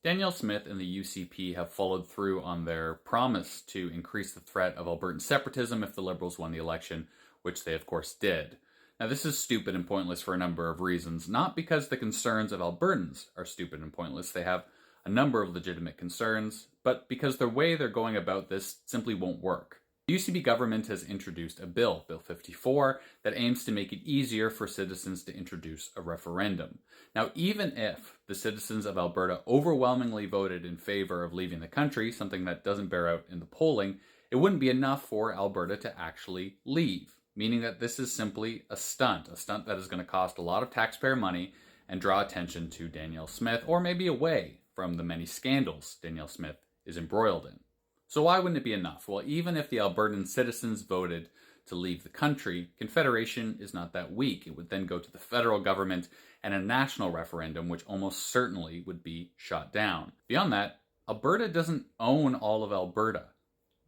Danielle Smith and the UCP have followed through on their promise to increase the threat of Albertan separatism if the Liberals won the election, which they of course did. Now, this is stupid and pointless for a number of reasons, not because the concerns of Albertans are stupid and pointless. They have a number of legitimate concerns, but because the way they're going about this simply won't work. The UCP government has introduced a bill, Bill 54, that aims to make it easier for citizens to introduce a referendum. Now, even if the citizens of Alberta overwhelmingly voted in favor of leaving the country, something that doesn't bear out in the polling, it wouldn't be enough for Alberta to actually leave, meaning that this is simply a stunt that is going to cost a lot of taxpayer money and draw attention to Danielle Smith, or maybe away from the many scandals Danielle Smith is embroiled in. So why wouldn't it be enough? Well, even if the Albertan citizens voted to leave the country, Confederation is not that weak. It would then go to the federal government and a national referendum, which almost certainly would be shot down. Beyond that, Alberta doesn't own all of Alberta.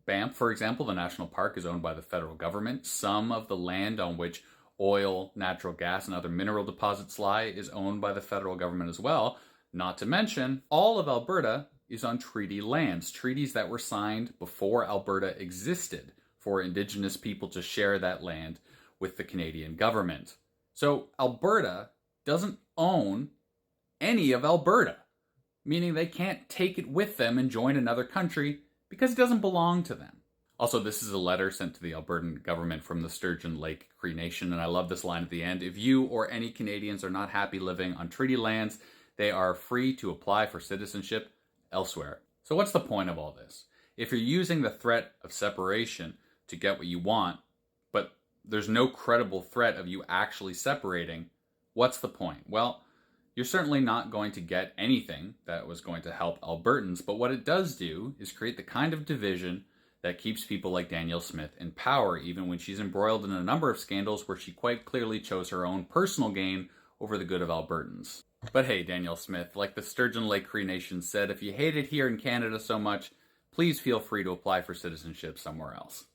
Banff, for example, the national park, is owned by the federal government. Some of the land on which oil, natural gas, and other mineral deposits lie is owned by the federal government as well. Not to mention, all of Alberta is on treaty lands, treaties that were signed before Alberta existed for Indigenous people to share that land with the Canadian government. So Alberta doesn't own any of Alberta, meaning they can't take it with them and join another country because it doesn't belong to them. Also, this is a letter sent to the Albertan government from the Sturgeon Lake Cree Nation, and I love this line at the end. If you or any Canadians are not happy living on treaty lands, they are free to apply for citizenship elsewhere. So what's the point of all this? If you're using the threat of separation to get what you want, but there's no credible threat of you actually separating, what's the point? Well, you're certainly not going to get anything that was going to help Albertans, but what it does do is create the kind of division that keeps people like Danielle Smith in power, even when she's embroiled in a number of scandals where she quite clearly chose her own personal gain over the good of Albertans. But hey, Danielle Smith, like the Sturgeon Lake Cree Nation said, if you hate it here in Canada so much, please feel free to apply for citizenship somewhere else.